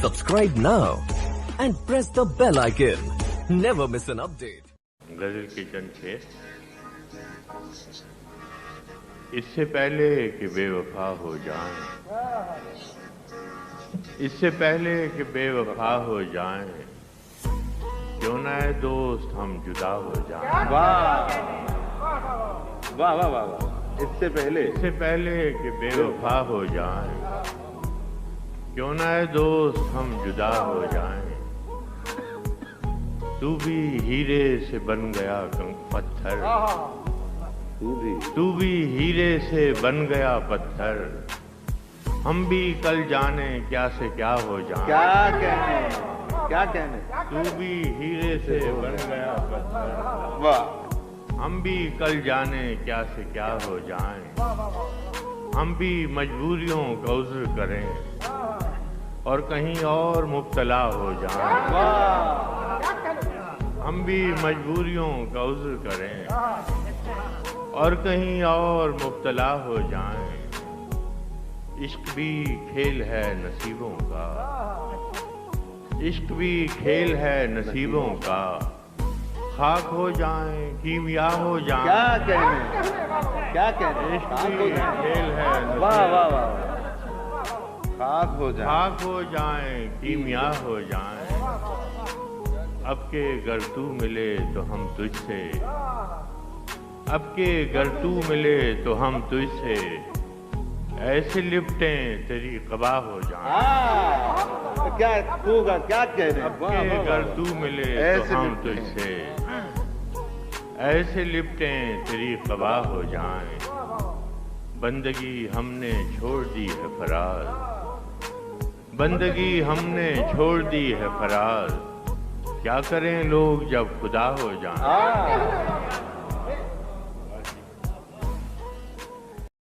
Subscribe now and press the bell icon. Never miss an update. गजल के चंद शेर। इससे पहले कि बेवफा हो जाएं, इससे पहले कि बेवफा हो जाएं, क्यों ना है दोस्त हम जुदा हो जाएं। वाह वाह वाह वाह वाह। इससे पहले कि बेवफा हो जाएं, क्यों ना है दोस्त हम जुदा हो जाएं। तू भी हीरे से बन गया पत्थर, तू भी हीरे से बन गया पत्थर, हम भी कल जाने क्या से क्या हो जाएं। क्या कहने तू भी हीरे से बन गया पत्थर, वाह। हम भी कल जाने क्या से क्या हो जाएं। हम भी मजबूरियों का उज़्र करें और कहीं और मुब्तला हो जाएं। वाह। हम भी मजबूरियों का उज़्र करें और कहीं और मुब्तला हो जाएं। इश्क भी खेल है नसीबों का, इश्क भी खेल है नसीबों का, खाक हो जाएं कीमिया हो जाएं। क्या कहने इश्क भी खेल है नसीबों वाह वाह का, वाह। खाक हो जाएं कीमिया हो जाएं। अब के गर तू मिले तो हम तुझसे, अब के गर तू मिले तो हम तुझसे, ऐसे लिपटें तेरी कबा हो जाएं। क्या कह रहे हैं। अब के गर तू मिले तो हम तुझसे, ऐसे लिपटें तेरी कबा हो जाएं। बंदगी हमने छोड़ दी है फराज, बंदगी हमने छोड़ दी है फराज, क्या करें लोग जब खुदा हो जाएं।